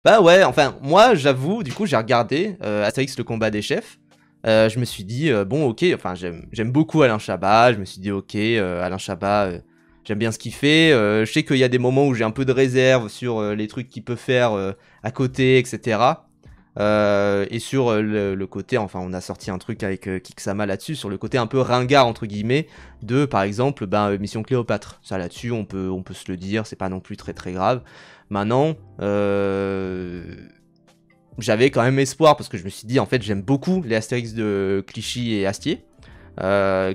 Bah ouais, enfin, moi, j'avoue, du coup, j'ai regardé Astérix, le combat des chefs. Je me suis dit, bon, ok, enfin, j'aime beaucoup Alain Chabat. Je me suis dit, ok, Alain Chabat, j'aime bien ce qu'il fait. Je sais qu'il y a des moments où j'ai un peu de réserve sur les trucs qu'il peut faire à côté, etc. Et sur le côté, enfin, on a sorti un truc avec Kiksama là-dessus, sur le côté un peu ringard, entre guillemets, de, par exemple, ben, Mission Cléopâtre. Ça, là-dessus, on peut se le dire, c'est pas non plus très très grave. Maintenant, j'avais quand même espoir parce que je me suis dit en fait j'aime beaucoup les Astérix de Clichy et Astier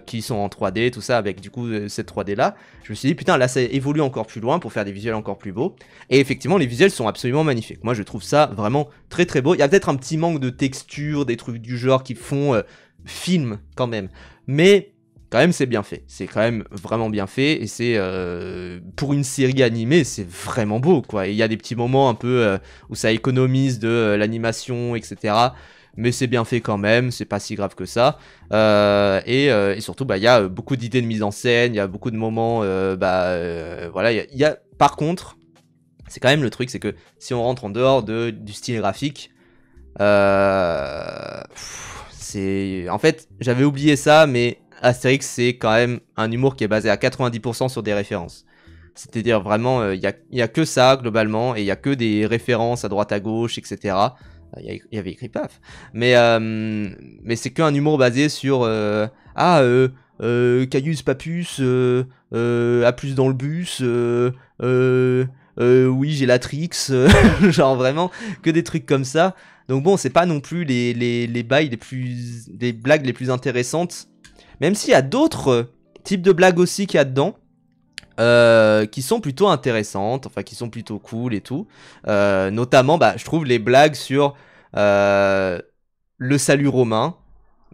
qui sont en 3D tout ça avec du coup cette 3D là. Je me suis dit putain là ça évolue encore plus loin pour faire des visuels encore plus beaux et effectivement les visuels sont absolument magnifiques. Moi je trouve ça vraiment très très beau. Il y a peut-être un petit manque de texture, des trucs du genre qui font film quand même, mais quand même c'est bien fait, c'est quand même vraiment bien fait et c'est pour une série animée c'est vraiment beau quoi. Il y a des petits moments un peu où ça économise de l'animation etc. Mais c'est bien fait quand même, c'est pas si grave que ça. Et surtout bah il y a beaucoup d'idées de mise en scène, il y a beaucoup de moments voilà par contre c'est quand même le truc c'est que si on rentre en dehors du style graphique c'est en fait j'avais oublié ça mais Astérix, c'est quand même un humour qui est basé à 90% sur des références. C'est-à-dire vraiment, y a que ça globalement, et il y a que des références à droite à gauche, etc. Il y avait écrit paf. Mais c'est qu'un humour basé sur Caius Papus, a plus dans le bus, oui j'ai la Trix, genre vraiment que des trucs comme ça. Donc bon, c'est pas non plus les bails les blagues les plus intéressantes. Même s'il y a d'autres types de blagues aussi qu'il y a dedans, qui sont plutôt intéressantes, enfin qui sont plutôt cool et tout. Notamment, bah, je trouve les blagues sur le salut romain.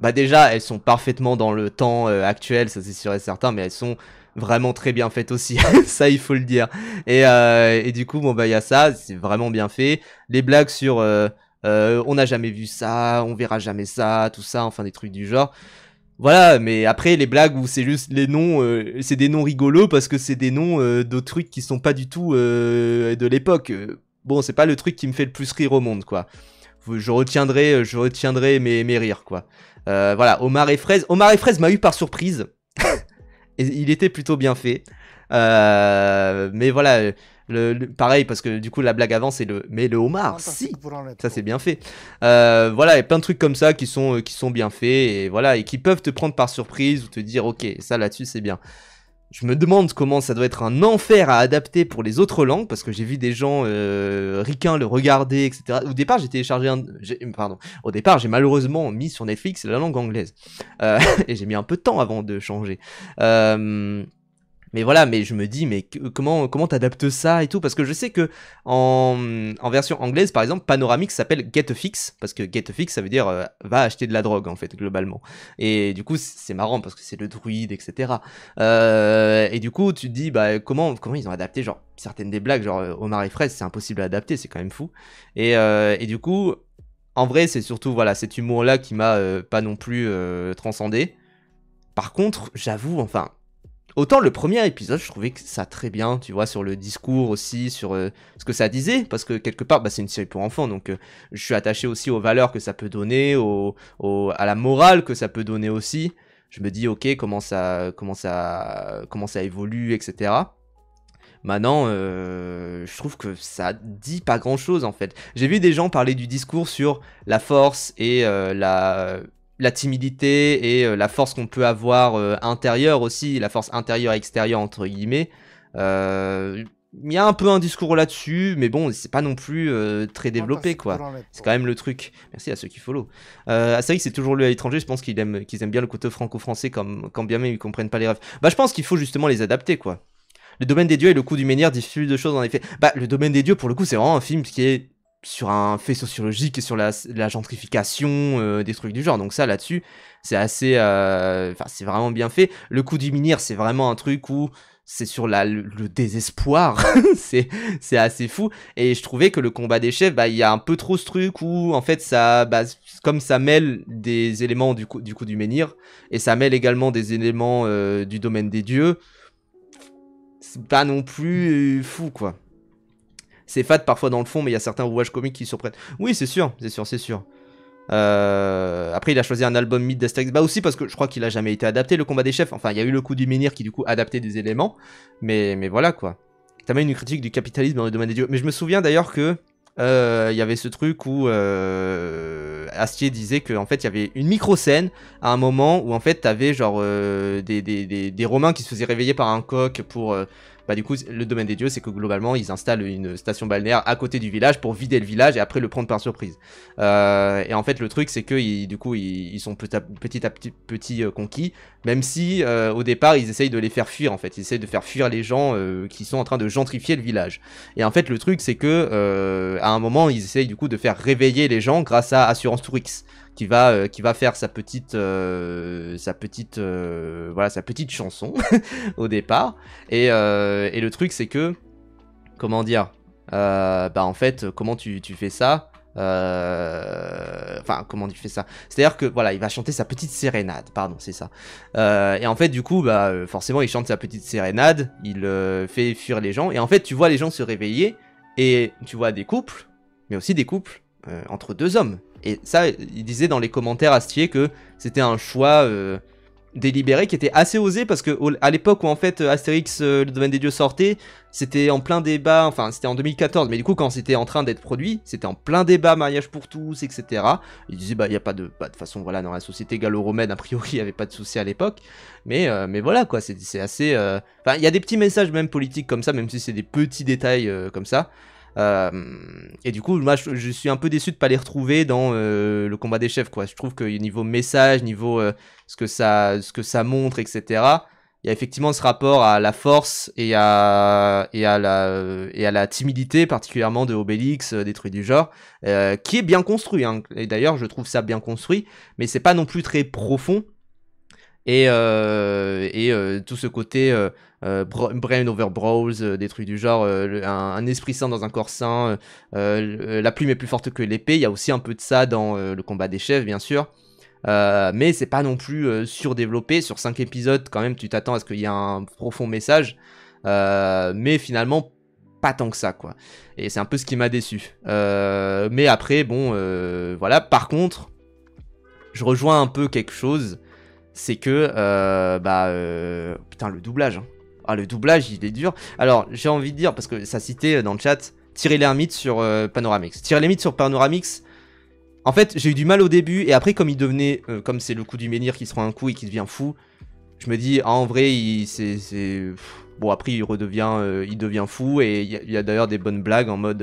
Bah déjà, elles sont parfaitement dans le temps actuel, ça c'est sûr et certain, mais elles sont vraiment très bien faites aussi, ça il faut le dire. Et du coup, bon bah il y a ça, c'est vraiment bien fait. Les blagues sur on n'a jamais vu ça, on verra jamais ça, tout ça, enfin des trucs du genre. Voilà, mais après les blagues où c'est juste les noms, c'est des noms rigolos parce que c'est des noms de trucs qui sont pas du tout de l'époque. Bon, c'est pas le truc qui me fait le plus rire au monde, quoi. Je retiendrai mes rires, quoi. Voilà, Omar et Fraise m'a eu par surprise. Et il était plutôt bien fait. Mais voilà, pareil, parce que du coup, la blague avant, c'est le. Mais le homard, si! Ça, c'est bien fait. Voilà, il y a plein de trucs comme ça qui sont bien faits, et voilà, et qui peuvent te prendre par surprise ou te dire, ok, ça là-dessus, c'est bien. Je me demande comment ça doit être un enfer à adapter pour les autres langues, parce que j'ai vu des gens ricains le regarder, etc. Au départ, j'ai téléchargé pardon. Au départ, j'ai malheureusement mis sur Netflix la langue anglaise. Et j'ai mis un peu de temps avant de changer. Mais voilà, mais je me dis, mais comment t'adaptes ça et tout? Parce que je sais que en version anglaise, par exemple, Panoramix s'appelle Get a Fix, parce que Get a Fix, ça veut dire va acheter de la drogue, en fait, globalement. Et du coup, c'est marrant, parce que c'est le druide, etc. Et du coup, tu te dis, bah, comment ils ont adapté, genre, certaines des blagues, genre, Omar et Fraise, c'est impossible à adapter, c'est quand même fou. Et du coup, en vrai, c'est surtout, voilà, cet humour-là qui m'a pas non plus transcendé. Par contre, j'avoue, enfin, autant le premier épisode, je trouvais que ça très bien, tu vois, sur le discours aussi, sur ce que ça disait, parce que quelque part, bah, c'est une série pour enfants, donc je suis attaché aussi aux valeurs que ça peut donner, à la morale que ça peut donner aussi. Je me dis, ok, comment ça évolue, etc. Maintenant, je trouve que ça dit pas grand-chose en fait. J'ai vu des gens parler du discours sur la force et la timidité et la force qu'on peut avoir intérieure aussi, la force intérieure et extérieure entre guillemets. Il y a un peu un discours là-dessus, mais bon, c'est pas non plus très développé quoi. C'est quand même le truc. Merci à ceux qui follow. C'est vrai que c'est toujours lu à l'étranger, je pense qu'ils aiment bien le côté franco-français quand bien même ils comprennent pas les rêves. Bah je pense qu'il faut justement les adapter quoi. Le domaine des dieux et le coup du menhir disent plus de choses en effet. Bah, le domaine des dieux, pour le coup, c'est vraiment un film qui est sur un fait sociologique et sur la gentrification, des trucs du genre. Donc ça, là-dessus, c'est assez... Enfin, c'est vraiment bien fait. Le coup du menhir, c'est vraiment un truc où c'est sur le désespoir. c'est assez fou. Et je trouvais que le combat des chefs, bah, il y a un peu trop ce truc où, en fait, ça... Bah, comme ça mêle des éléments du coup du menhir, et ça mêle également des éléments du domaine des dieux, c'est pas non plus fou quoi. c'est fade parfois dans le fond, mais il y a certains rouages comiques qui surprennent. Oui, c'est sûr, c'est sûr, c'est sûr. Après, il a choisi un album mythe d'Astérix. Bah aussi parce que je crois qu'il a jamais été adapté, le combat des chefs. Enfin, il y a eu le coup du menhir qui du coup adaptait des éléments. Mais voilà quoi. T'as même une critique du capitalisme dans le domaine des dieux. Mais je me souviens d'ailleurs que il y avait ce truc où Astier disait qu'en fait il y avait une micro-scène à un moment où en fait t'avais genre des Romains qui se faisaient réveiller par un coq pour... bah du coup le domaine des dieux c'est que globalement ils installent une station balnéaire à côté du village pour vider le village et après le prendre par surprise. Et en fait le truc c'est que du coup ils sont petit à petit conquis, même si au départ ils essayent de les faire fuir en fait, ils essayent de faire fuir les gens qui sont en train de gentrifier le village. Et en fait le truc c'est que à un moment ils essayent du coup de faire réveiller les gens grâce à Assurance Tourix qui va faire sa petite chanson au départ. Et le truc c'est que comment dire, bah en fait comment tu fais ça, enfin comment tu fais ça, c'est à dire que voilà il va chanter sa petite sérénade, pardon c'est ça, et en fait du coup bah forcément il chante sa petite sérénade, il fait fuir les gens et en fait tu vois les gens se réveiller et tu vois des couples, mais aussi des couples entre deux hommes. Et ça, il disait dans les commentaires Astier que c'était un choix délibéré qui était assez osé parce que à l'époque où en fait Astérix le domaine des dieux sortait, c'était en plein débat, enfin c'était en 2014, mais du coup quand c'était en train d'être produit, c'était en plein débat, mariage pour tous, etc. Il disait bah il y a pas de façon voilà dans la société gallo-romaine a priori il y avait pas de souci à l'époque, mais voilà quoi, c'est assez, enfin il y a des petits messages même politiques comme ça, même si c'est des petits détails comme ça. Et du coup moi je suis un peu déçu de pas les retrouver dans le combat des chefs quoi. Je trouve que niveau message, niveau ce que ça montre, etc. Il y a effectivement ce rapport à la force et à la timidité particulièrement de Obélix, des trucs du genre, qui est bien construit hein. Et d'ailleurs je trouve ça bien construit, mais c'est pas non plus très profond. Et tout ce côté brain over bros, des trucs du genre, un esprit sain dans un corps sain, la plume est plus forte que l'épée, il y a aussi un peu de ça dans le combat des chefs bien sûr, mais c'est pas non plus surdéveloppé. Sur 5 épisodes quand même tu t'attends à ce qu'il y ait un profond message, mais finalement pas tant que ça quoi, et c'est un peu ce qui m'a déçu, mais après bon voilà. Par contre je rejoins un peu quelque chose, c'est que putain le doublage hein. Ah le doublage il est dur. Alors j'ai envie de dire, parce que ça citait dans le chat Thierry Lhermitte sur Panoramix. Thierry Lhermitte sur Panoramix, en fait j'ai eu du mal au début et après comme il devenait comme c'est le coup du menhir qui se prend un coup et qui devient fou, je me dis en vrai bon après il devient fou, et il y a d'ailleurs des bonnes blagues en mode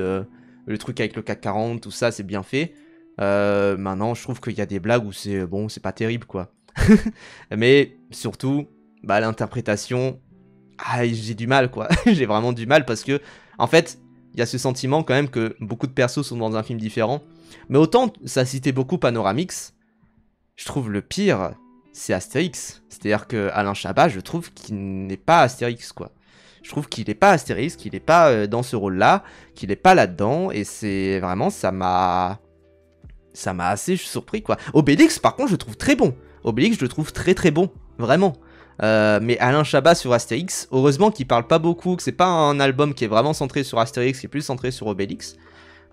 le truc avec le CAC 40 tout ça c'est bien fait. Maintenant je trouve qu'il y a des blagues où c'est pas terrible quoi. Mais surtout, bah l'interprétation, j'ai du mal quoi. J'ai vraiment du mal parce que, en fait, il y a ce sentiment quand même que beaucoup de persos sont dans un film différent. Mais autant ça citait beaucoup Panoramix, je trouve le pire, c'est Astérix. C'est-à-dire que Alain Chabat, je trouve qu'il n'est pas Astérix quoi. Je trouve qu'il est pas Astérix, qu'il est pas dans ce rôle-là, qu'il est pas là-dedans, et c'est vraiment, ça m'a assez surpris quoi. Obélix par contre je le trouve très bon. Obélix je le trouve très très bon, vraiment. Mais Alain Chabat sur Astérix, heureusement qu'il parle pas beaucoup, que c'est pas un album qui est vraiment centré sur Astérix, qui est plus centré sur Obélix.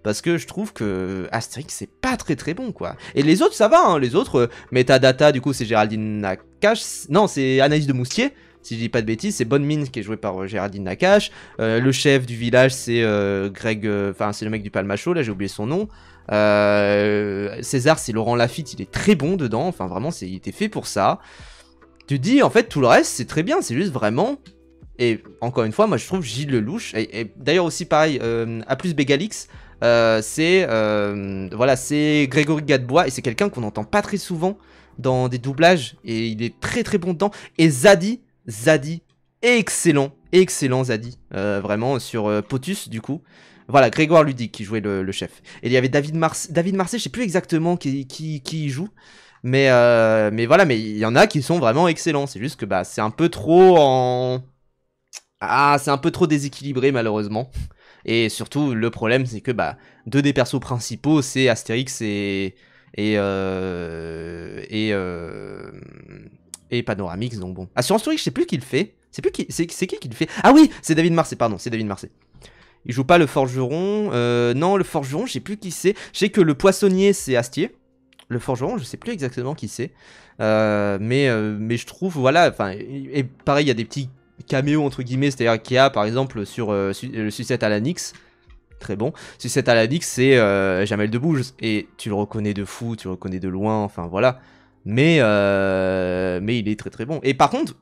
Parce que je trouve que Astérix c'est pas très très bon quoi. Et les autres ça va hein, les autres, Metadata du coup c'est Géraldine Nakache, non c'est Anaïs de Moustier, si je dis pas de bêtises, c'est Bonne Mine qui est joué par Géraldine Nakache. Le chef du village c'est Greg, enfin c'est le mec du Palmacho, là j'ai oublié son nom. César c'est Laurent Lafitte, il est très bon dedans, enfin vraiment il était fait pour ça. Tu te dis en fait tout le reste c'est très bien, c'est juste vraiment, et encore une fois moi je trouve Gilles Lelouch, et d'ailleurs aussi pareil A plus Bégalix, c'est Grégory Gadebois, et c'est quelqu'un qu'on n'entend pas très souvent dans des doublages, et il est très très bon dedans. Et Zadi, excellent Zadi, vraiment sur Potus du coup. Voilà, Grégoire Ludic qui jouait le chef. Et il y avait David Marseille, je sais plus exactement qui y joue. Mais voilà, mais il y en a qui sont vraiment excellents. C'est juste que bah c'est un peu trop c'est un peu trop déséquilibré malheureusement. Et surtout le problème c'est que bah deux des persos principaux c'est Astérix et Panoramix, donc bon. Assurance Tourix, je sais plus qui le fait. C'est qui le fait. Ah oui, c'est David Marseille, pardon, c'est David Marseille. Il joue pas le forgeron. Non, le forgeron, je sais plus qui c'est. Je sais que le poissonnier, c'est Astier. Le forgeron, je sais plus exactement qui c'est. Mais je trouve, voilà, enfin, et pareil, il y a des petits caméos entre guillemets, c'est-à-dire qu'il y a par exemple sur le sucette à l'Anix, très bon. Sucette à l'Anix, c'est Jamel Debbouze, et tu le reconnais de fou, tu le reconnais de loin, enfin voilà. Mais il est très très bon. Et par contre,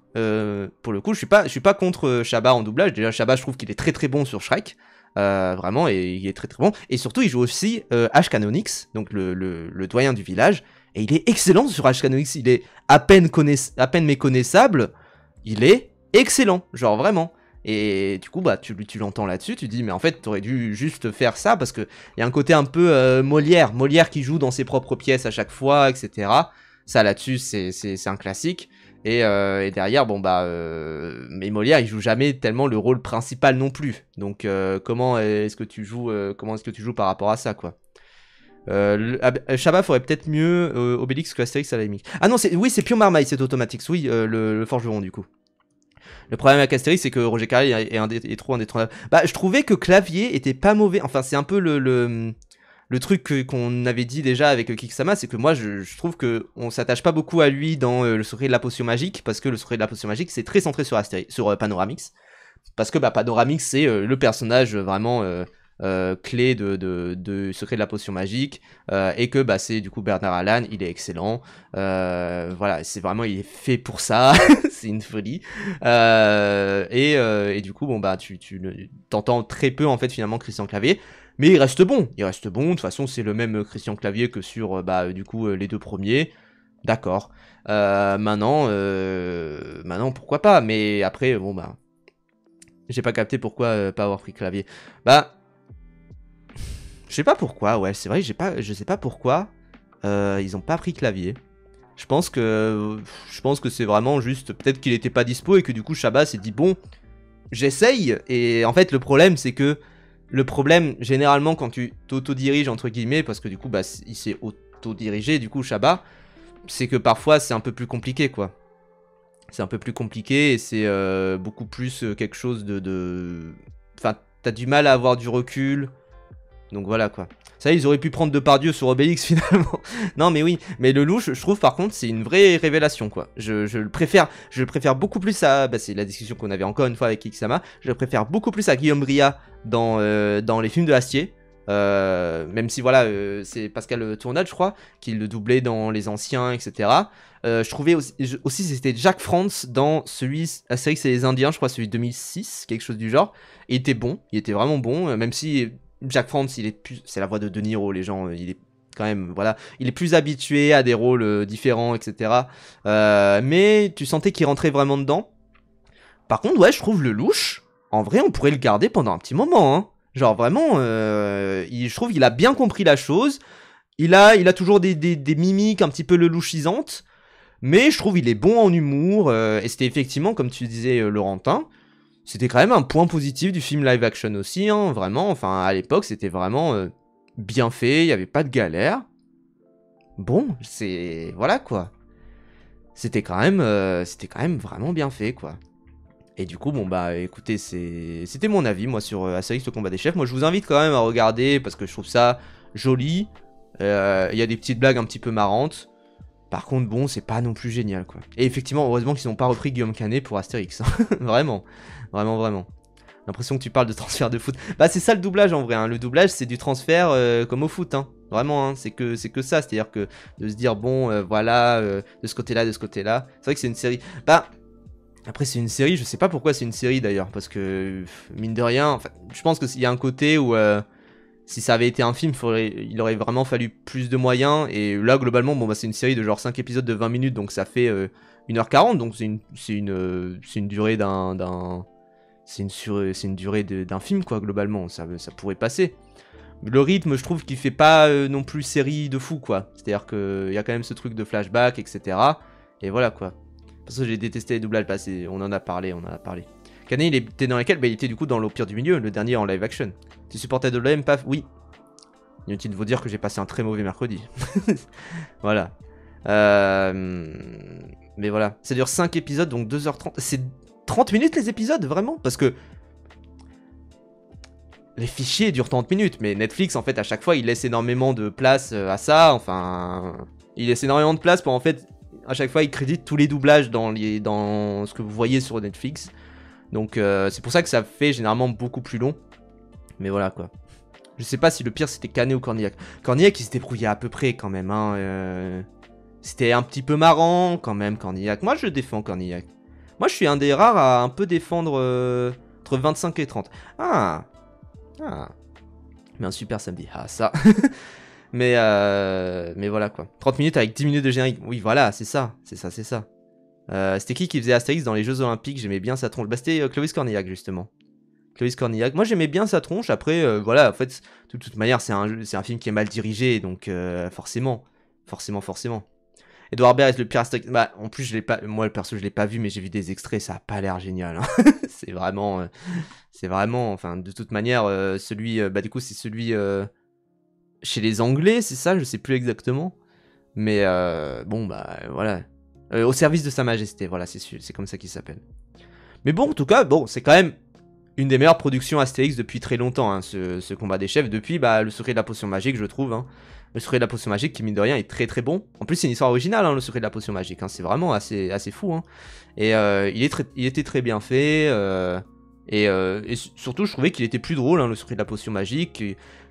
pour le coup, je suis pas contre Chabat en doublage. Déjà, Chabat, je trouve qu'il est très très bon sur Shrek. Vraiment, et il est très très bon. Et surtout, il joue aussi Ash Canonix, donc le doyen du village. Et il est excellent sur Ash Canonix. Il est à peine méconnaissable. Il est excellent, genre vraiment. Et du coup, bah, tu l'entends là-dessus, tu dis, mais en fait, t'aurais dû juste faire ça, parce qu'il y a un côté un peu Molière qui joue dans ses propres pièces à chaque fois, etc. Ça, là-dessus, c'est un classique. Et derrière, bon, bah, mais Molière, il joue jamais tellement le rôle principal non plus. Donc, comment est-ce que tu joues par rapport à ça, quoi. Chabat ferait peut-être mieux Obélix que Astérix à la limite. Ah non, oui, c'est Pion Marmaille, c'est Automatix, oui, le forgeron, du coup. Le problème avec Astérix, c'est que Roger Carrel est trop indétrônable. Bah, je trouvais que Clavier était pas mauvais. Enfin, c'est un peu le truc qu'on avait dit déjà avec Kiksama, c'est que moi, je trouve que on s'attache pas beaucoup à lui dans le secret de la potion magique, parce que le secret de la potion magique, c'est très centré sur sur Panoramix. Parce que bah, Panoramix, c'est le personnage vraiment clé de Secret de la potion magique, et que bah, c'est du coup Bernard Allan, il est excellent, voilà, c'est vraiment, il est fait pour ça, c'est une folie, et du coup bon bah tu t'entends très peu en fait finalement Christian Clavier, mais il reste bon, de toute façon c'est le même Christian Clavier que sur bah du coup les deux premiers, d'accord, maintenant pourquoi pas, mais après bon bah j'ai pas capté pourquoi pas avoir pris Clavier, bah je sais pas pourquoi, ouais, c'est vrai, je sais pas pourquoi ils ont pas pris Clavier. Je pense que c'est vraiment juste, peut-être qu'il était pas dispo et que du coup Chabat s'est dit bon, j'essaye. Et en fait le problème c'est que généralement quand tu t'auto-diriges entre guillemets, parce que du coup bah il s'est auto-dirigé du coup Chabat, c'est que parfois c'est un peu plus compliqué quoi. C'est un peu plus compliqué et c'est beaucoup plus quelque chose enfin t'as du mal à avoir du recul. Donc voilà quoi. Ça, ils auraient pu prendre Depardieu sur Obélix finalement. Non mais oui, mais le louche, je trouve par contre c'est une vraie révélation quoi. Je le préfère beaucoup plus à, bah, c'est la discussion qu'on avait encore une fois avec Ixama. Je le préfère beaucoup plus à Guillaume Bria dans les films de Astier. Même si voilà, c'est Pascal Tournade je crois qui le doublait dans Les Anciens, etc. Je trouvais aussi c'était Jacques Frantz dans celui Astérix et les Indiens, je crois celui de 2006, quelque chose du genre. Il était bon, il était vraiment bon, même si Jacques Frantz, c'est la voix de De Niro, les gens, il est quand même, voilà, il est plus habitué à des rôles différents, etc. Mais tu sentais qu'il rentrait vraiment dedans. Par contre, ouais, je trouve le louche, en vrai, on pourrait le garder pendant un petit moment, hein. Genre vraiment, je trouve qu'il a bien compris la chose. Il a toujours des mimiques un petit peu le louchisantes. Mais je trouve il est bon en humour. Et c'était effectivement, comme tu disais, Laurentin, c'était quand même un point positif du film live action aussi, hein, vraiment, enfin à l'époque c'était vraiment bien fait, il n'y avait pas de galère. Bon, voilà quoi. C'était quand même vraiment bien fait quoi. Et du coup, bon bah écoutez, c'était mon avis moi sur Astérix le combat des chefs. Moi je vous invite quand même à regarder parce que je trouve ça joli. Il y a des petites blagues un petit peu marrantes. Par contre, bon, c'est pas non plus génial, quoi. Et effectivement, heureusement qu'ils n'ont pas repris Guillaume Canet pour Astérix. Hein. Vraiment. Vraiment, vraiment. L'impression que tu parles de transfert de foot. Bah, c'est ça le doublage, en vrai. Hein. Le doublage, c'est du transfert comme au foot. Hein. Vraiment, hein. C'est que ça. C'est-à-dire que de se dire, bon, voilà, de ce côté-là, de ce côté-là. C'est vrai que c'est une série. Bah, après, c'est une série. Je sais pas pourquoi c'est une série, d'ailleurs. Parce que, mine de rien, enfin, je pense qu'il y a un côté où... si ça avait été un film, il aurait vraiment fallu plus de moyens. Et là, globalement, bon, bah, c'est une série de genre 5 épisodes de 20 minutes, donc ça fait 1h40. Donc c'est une durée c'est une durée d'un film, quoi, globalement. Ça pourrait passer. Le rythme, je trouve qu'il fait pas non plus série de fou, quoi. C'est-à-dire qu'il y a quand même ce truc de flashback, etc. Et voilà, quoi. Parce que j'ai détesté les doublages passés. On en a parlé. Canet, il était dans lesquels? Bah, il était du coup dans l'Empire du Milieu, le dernier en live action. Tu supportais de l'OM, paf? Oui. Inutile de vous dire que j'ai passé un très mauvais mercredi. Voilà. Mais voilà. Ça dure 5 épisodes, donc 2h30. C'est 30 minutes les épisodes, vraiment? Parce que... les fichiers durent 30 minutes, mais Netflix, en fait, à chaque fois, il laisse énormément de place à ça, enfin... Il laisse énormément de place pour, en fait, à chaque fois, il crédite tous les doublages dans ce que vous voyez sur Netflix. Donc, c'est pour ça que ça fait généralement beaucoup plus long. Mais voilà, quoi. Je sais pas si le pire, c'était Canet ou Cornillac. Cornillac, il se débrouillait à peu près, quand même, hein. C'était un petit peu marrant, quand même, Cornillac. Moi, je défends Cornillac. Moi, je suis un des rares à un peu défendre entre 25 et 30. Ah. Mais un super samedi. Ah, ça. mais voilà, quoi. 30 minutes avec 10 minutes de générique. Oui, voilà, c'est ça. C'est ça. C'était qui faisait Astérix dans les Jeux Olympiques? J'aimais bien sa tronche. Bah, c'était Clovis Cornillac, justement. Clovis Cornillac. Moi, j'aimais bien sa tronche. Après, voilà, en fait, de toute manière, c'est un film qui est mal dirigé. Donc, forcément. Edouard Baird est le pire Astérix. Bah, en plus, je l'ai pas. Moi, le perso, je l'ai pas vu, mais j'ai vu des extraits. Ça a pas l'air génial. Hein. c'est vraiment. Enfin, de toute manière, celui. Bah, du coup, c'est celui. Chez les Anglais, c'est ça? Je sais plus exactement. Mais, bon, bah, voilà. Au service de Sa Majesté. Voilà, c'est comme ça qu'il s'appelle. Mais bon, en tout cas, bon, c'est quand même une des meilleures productions Astérix depuis très longtemps, hein, ce combat des chefs. Depuis, bah, le secret de la potion magique, je trouve. Hein. Le secret de la potion magique, qui mine de rien est très très bon. En plus, c'est une histoire originale, hein, le secret de la potion magique. Hein. C'est vraiment assez fou. Hein. Et il était très bien fait. Et surtout, je trouvais qu'il était plus drôle, hein, le secret de la potion magique.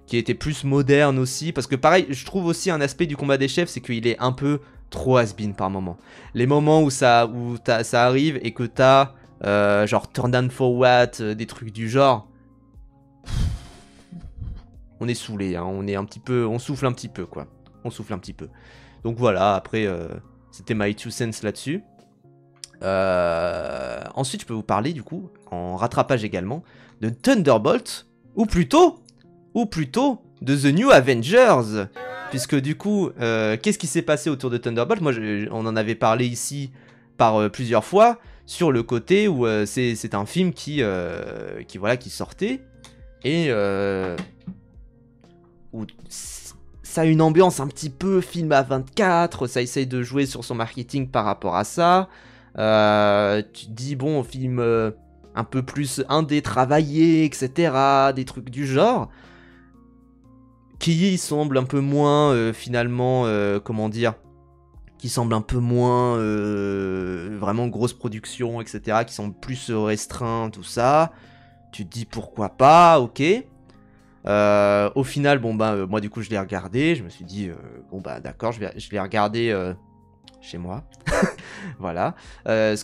Qui était plus moderne aussi. Parce que pareil, je trouve aussi un aspect du combat des chefs, c'est qu'il est un peu trop has-been par moment. Les moments où ça arrive et que t'as genre turn down for what, des trucs du genre. On est saoulé, hein, on souffle un petit peu, quoi. Donc voilà, après, c'était my 2 cents là-dessus. Ensuite, je peux vous parler, du coup, en rattrapage également, de Thunderbolt, ou plutôt, de The New Avengers. Puisque du coup, qu'est-ce qui s'est passé autour de Thunderbolt? Moi, on en avait parlé ici par plusieurs fois, sur le côté où c'est un film qui sortait, et où ça a une ambiance un petit peu film à 24, ça essaye de jouer sur son marketing par rapport à ça. Tu te dis, bon, film un peu plus indé travaillé, etc., des trucs du genre, qui semble un peu moins, finalement, comment dire, qui semble un peu moins vraiment grosse production, etc., qui semble plus restreint, tout ça. Tu te dis pourquoi pas, ok. Au final, bon bah moi du coup je l'ai regardé, je me suis dit bon bah d'accord, je l'ai regardé chez moi, voilà. Et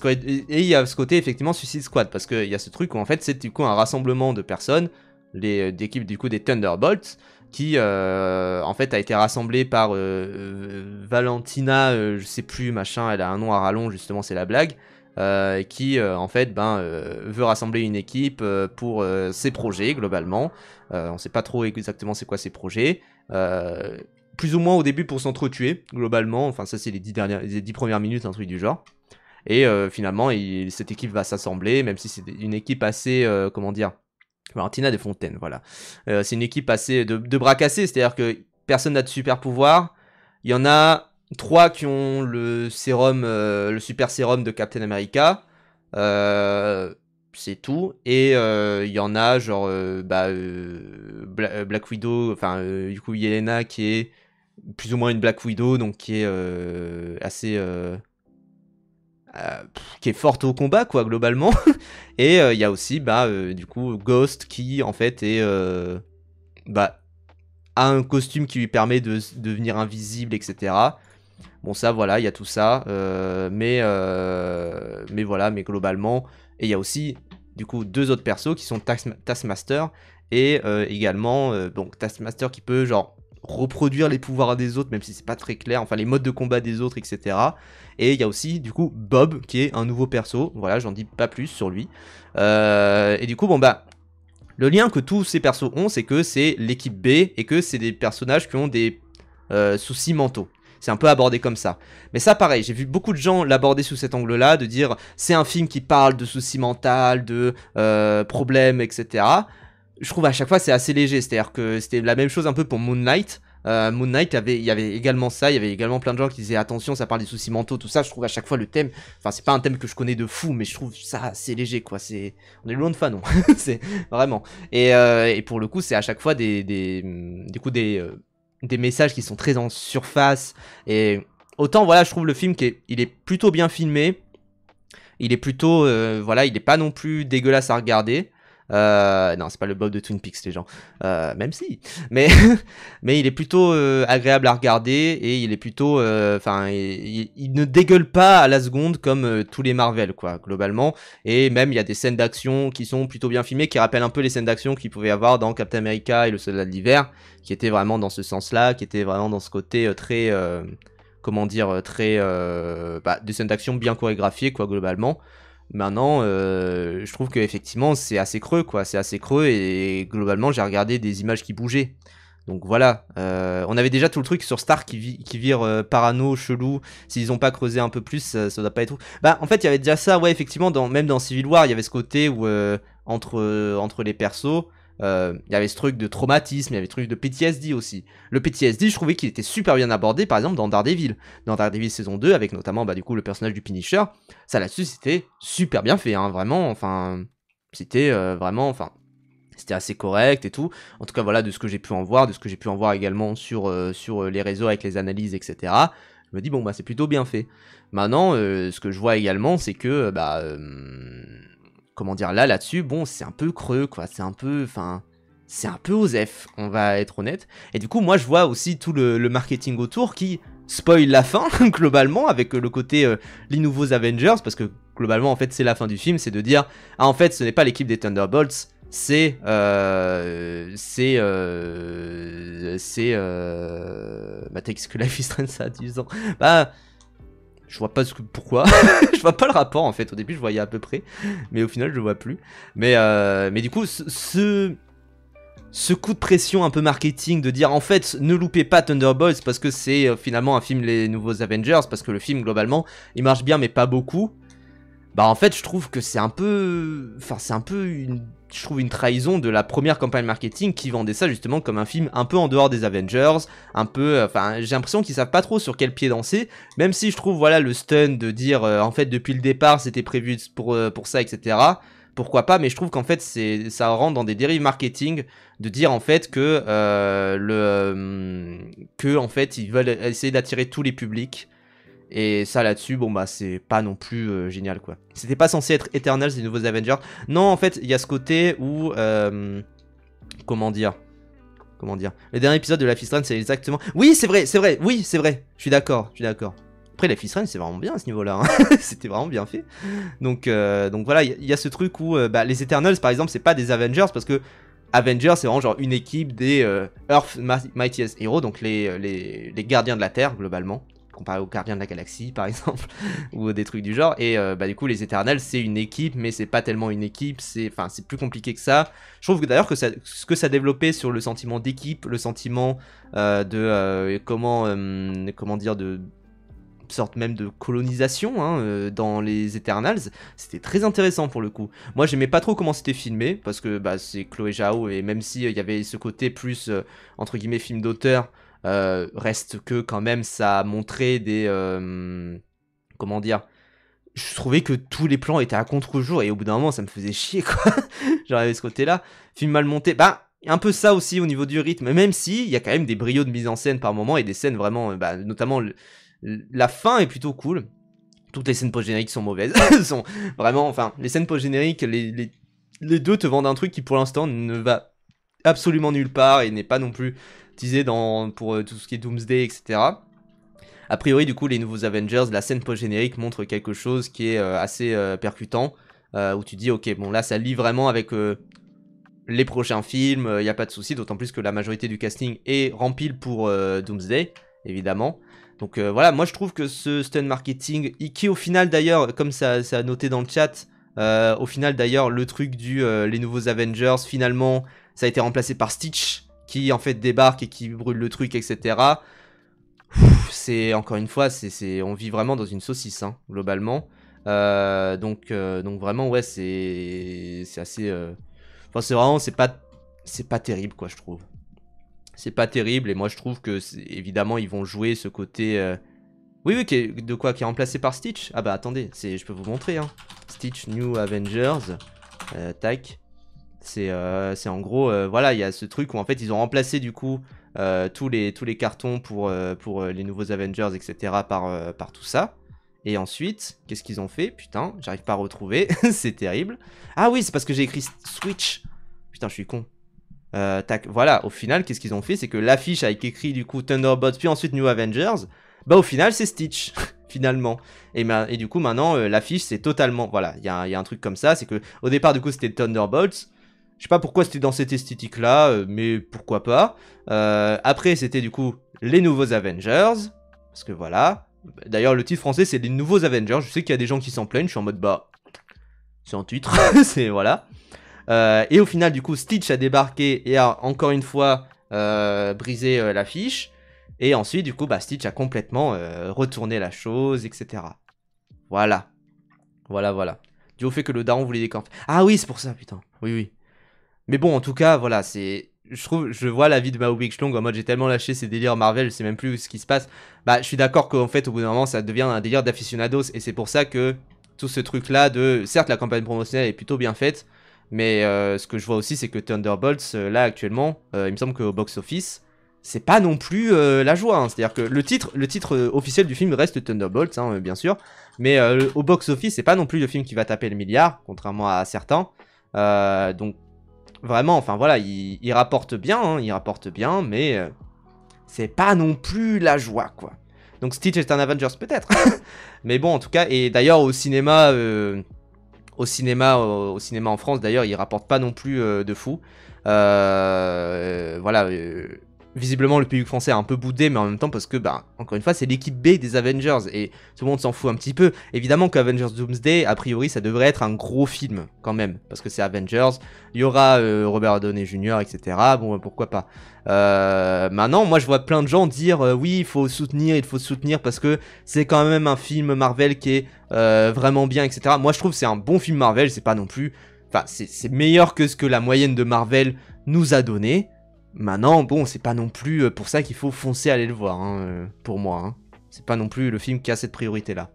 il y a ce côté effectivement Suicide Squad, parce qu'il y a ce truc où en fait c'est du coup un rassemblement de personnes, d'équipes du coup des Thunderbolts, qui en fait a été rassemblée par Valentina, je sais plus machin, elle a un nom à rallonge justement, c'est la blague. Qui en fait veut rassembler une équipe pour ses projets globalement. On sait pas trop exactement c'est quoi ses projets. Plus ou moins au début pour s'entretuer globalement. Enfin ça c'est les 10 premières minutes, un truc du genre. Et finalement cette équipe va s'assembler, même si c'est une équipe assez comment dire, Valentina Desfontaines, voilà. C'est une équipe assez de bras cassés, c'est-à-dire que personne n'a de super pouvoir. Il y en a 3 qui ont le sérum, le super sérum de Captain America. C'est tout. Et il y en a genre Black Widow, enfin du coup Yelena qui est plus ou moins une Black Widow, donc qui est assez qui est forte au combat quoi globalement. Et il y a aussi du coup Ghost qui en fait est a un costume qui lui permet de devenir invisible, etc. Bon ça voilà, il y a tout ça, mais voilà, mais globalement, et il y a aussi du coup 2 autres persos qui sont Taskmaster et également donc Taskmaster qui peut genre reproduire les pouvoirs des autres, même si c'est pas très clair, enfin les modes de combat des autres, etc. Et il y a aussi du coup Bob qui est un nouveau perso, voilà, j'en dis pas plus sur lui. Et du coup bon le lien que tous ces persos ont, c'est que c'est l'équipe B et que c'est des personnages qui ont des soucis mentaux. C'est un peu abordé comme ça. Mais ça, pareil, j'ai vu beaucoup de gens l'aborder sous cet angle-là, de dire c'est un film qui parle de soucis mentaux, de problèmes, etc. Je trouve à chaque fois c'est assez léger. C'est-à-dire que c'était la même chose un peu pour Moon Knight. Moon Knight, il y avait également ça, il y avait également plein de gens qui disaient attention, ça parle des soucis mentaux, tout ça. Je trouve à chaque fois le thème, enfin c'est pas un thème que je connais de fou, mais je trouve ça assez léger quoi. On est loin de Fanon, c'est vraiment. Et pour le coup, c'est à chaque fois des messages qui sont très en surface. Et autant voilà, je trouve le film il est plutôt bien filmé. Il est plutôt, voilà, il est pas non plus dégueulasse à regarder. Non, c'est pas le Bob de Twin Peaks, les gens. Même si. Mais, mais il est plutôt agréable à regarder et il est plutôt, enfin, il ne dégueule pas à la seconde comme tous les Marvel, quoi, globalement. Et même, il y a des scènes d'action qui sont plutôt bien filmées, qui rappellent un peu les scènes d'action qu'il pouvait y avoir dans Captain America et le Soldat de l'Hiver, qui étaient vraiment dans ce sens-là, qui étaient vraiment dans ce côté très, comment dire, très, des scènes d'action bien chorégraphiées, quoi, globalement. Maintenant, je trouve qu'effectivement, c'est assez creux, quoi. C'est assez creux et globalement, j'ai regardé des images qui bougeaient. Donc voilà, on avait déjà tout le truc sur Stark qui vire parano, chelou. S'ils ont pas creusé un peu plus, ça doit pas être. Bah, en fait, il y avait déjà ça, ouais, effectivement, même dans Civil War, il y avait ce côté où entre les persos, il y avait ce truc de traumatisme, il y avait ce truc de PTSD aussi. Le PTSD, je trouvais qu'il était super bien abordé, par exemple, dans Daredevil. Dans Daredevil saison 2, avec notamment, bah, du coup, le personnage du Punisher. Ça, là-dessus, c'était super bien fait, hein, vraiment, enfin... C'était vraiment, enfin... C'était assez correct et tout. En tout cas, voilà, de ce que j'ai pu en voir, de ce que j'ai pu en voir également sur les réseaux avec les analyses, etc. Je me dis, bon, bah, c'est plutôt bien fait. Maintenant, ce que je vois également, c'est que, comment dire, là-dessus, bon, c'est un peu creux, quoi. C'est un peu, enfin, c'est un peu osef, on va être honnête. Et du coup, moi, je vois aussi tout le marketing autour qui spoil la fin, globalement, avec le côté les nouveaux Avengers, parce que, globalement, en fait, c'est la fin du film, c'est de dire, ah, en fait, ce n'est pas l'équipe des Thunderbolts, c'est qu'est-ce que Life is Strange ça a 10 ans. Bah, je vois pas pourquoi. Je vois pas le rapport en fait. Au début, je voyais à peu près, mais au final, je le vois plus. Mais du coup, ce coup de pression un peu marketing de dire en fait ne loupez pas Thunderbolts parce que c'est finalement un film les nouveaux Avengers, parce que le film globalement il marche bien mais pas beaucoup. Bah en fait je trouve que c'est un peu... Enfin c'est un peu je trouve une trahison de la première campagne marketing qui vendait ça justement comme un film un peu en dehors des Avengers, un peu... Enfin j'ai l'impression qu'ils savent pas trop sur quel pied danser, même si je trouve voilà le stun de dire en fait depuis le départ c'était prévu pour ça, etc. Pourquoi pas, mais je trouve qu'en fait ça rentre dans des dérives marketing de dire en fait que que en fait ils veulent essayer d'attirer tous les publics. Et ça là-dessus, bon bah c'est pas non plus génial quoi. C'était pas censé être Eternals des nouveaux Avengers. Non, en fait, il y a ce côté où comment dire le dernier épisode de Life is Strange, c'est exactement... Oui, c'est vrai, oui, c'est vrai. Je suis d'accord. Après, Life is Strange, c'est vraiment bien à ce niveau-là. Hein. C'était vraiment bien fait. Donc voilà, il y a ce truc où les Eternals, par exemple, c'est pas des Avengers parce que Avengers, c'est vraiment genre une équipe des Earth Mightiest Heroes, donc les gardiens de la Terre, globalement. Comparé aux Gardiens de la Galaxie par exemple, ou des trucs du genre. Et du coup les Eternals c'est une équipe, mais c'est pas tellement une équipe, c'est plus compliqué que ça. Je trouve que d'ailleurs que ce que ça développait sur le sentiment d'équipe, le sentiment comment dire, de sorte même de colonisation hein, dans les Eternals, c'était très intéressant pour le coup. Moi j'aimais pas trop comment c'était filmé, parce que c'est Chloé Zhao, et même si il y avait ce côté plus entre guillemets film d'auteur, reste que quand même ça a montré des... comment dire, je trouvais que tous les plans étaient à contre-jour et au bout d'un moment ça me faisait chier quoi. J'arrivais ce côté là, film mal monté, un peu ça aussi au niveau du rythme, même si il y a quand même des brio de mise en scène par moment et des scènes vraiment, notamment la fin est plutôt cool. Toutes les scènes post-génériques sont mauvaises, sont vraiment, enfin les scènes post-génériques, les deux te vendent un truc qui pour l'instant ne va absolument nulle part et n'est pas non plus teasé pour tout ce qui est Doomsday, etc. A priori, du coup, les nouveaux Avengers, la scène post-générique montre quelque chose qui est assez percutant, où tu dis, ok, bon là, ça lie vraiment avec les prochains films, il n'y a pas de souci, d'autant plus que la majorité du casting est rempli pour Doomsday, évidemment. Donc voilà, moi je trouve que ce stunt marketing, qui au final d'ailleurs, comme ça a noté dans le chat, au final d'ailleurs, le truc les nouveaux Avengers, finalement, ça a été remplacé par Stitch, qui en fait débarque et qui brûle le truc, etc. C'est encore une fois, on vit vraiment dans une saucisse, hein, globalement. Donc vraiment, ouais, c'est assez... Enfin, c'est pas terrible, quoi, je trouve. C'est pas terrible, et moi je trouve que, évidemment, ils vont jouer ce côté... Oui, oui, de quoi, qui est remplacé par Stitch? Ah bah attendez, je peux vous montrer, hein. Stitch New Avengers, tac. C'est en gros, voilà, il y a ce truc où en fait ils ont remplacé du coup tous les cartons pour les nouveaux Avengers, etc. par tout ça. Et ensuite, qu'est-ce qu'ils ont fait? Putain, j'arrive pas à retrouver, c'est terrible. Ah oui, c'est parce que j'ai écrit Switch. Putain, je suis con. Tac, voilà, au final, qu'est-ce qu'ils ont fait? C'est que l'affiche avec écrit du coup Thunderbolts, puis ensuite New Avengers, bah au final, c'est Stitch, finalement. Et du coup, maintenant, l'affiche, c'est totalement... Voilà, il y a un truc comme ça, c'est que au départ, du coup, c'était Thunderbolts. Je sais pas pourquoi c'était dans cette esthétique-là, mais pourquoi pas. Après, c'était du coup les nouveaux Avengers, parce que voilà. D'ailleurs, le titre français, c'est les nouveaux Avengers. Je sais qu'il y a des gens qui s'en plaignent, je suis en mode, bah... C'est un titre, c'est... Voilà. Et au final, du coup, Stitch a débarqué et a encore une fois brisé l'affiche. Et ensuite, du coup, bah, Stitch a complètement retourné la chose, etc. Voilà. Voilà. Dû au fait que le daron voulait des camps. Ah oui, c'est pour ça, putain. Oui. Mais bon, en tout cas, voilà, c'est... Je vois la vie de Mao Bigchlong en mode j'ai tellement lâché ces délires Marvel, je sais même plus ce qui se passe. Bah, je suis d'accord qu'en fait, au bout d'un moment, ça devient un délire d'aficionados. Et c'est pour ça que tout ce truc-là de... Certes, la campagne promotionnelle est plutôt bien faite. Mais ce que je vois aussi, c'est que Thunderbolts, là, actuellement, il me semble qu'au box-office, c'est pas non plus la joie. Hein. C'est-à-dire que le titre officiel du film reste Thunderbolts, hein, bien sûr. Mais au box-office, c'est pas non plus le film qui va taper le milliard, contrairement à certains. Donc, vraiment, enfin voilà, il rapporte bien, hein, mais c'est pas non plus la joie, quoi. Donc Stitch est un Avengers, peut-être. Mais bon, en tout cas, et d'ailleurs, au cinéma en France, d'ailleurs, il rapporte pas non plus de fou. Voilà, visiblement, le public français a un peu boudé, mais en même temps, parce que, bah, encore une fois, c'est l'équipe B des Avengers, et tout le monde s'en fout un petit peu. Évidemment qu'Avengers Doomsday, a priori, ça devrait être un gros film, quand même, parce que c'est Avengers, il y aura Robert Downey Jr., etc., bon, pourquoi pas. Maintenant, moi, je vois plein de gens dire, oui, il faut soutenir, parce que c'est quand même un film Marvel qui est vraiment bien, etc. Moi, je trouve que c'est un bon film Marvel, c'est pas non plus... Enfin, c'est meilleur que ce que la moyenne de Marvel nous a donné. Maintenant, bon, c'est pas non plus pour ça qu'il faut foncer aller le voir, hein, pour moi. Hein. C'est pas non plus le film qui a cette priorité-là.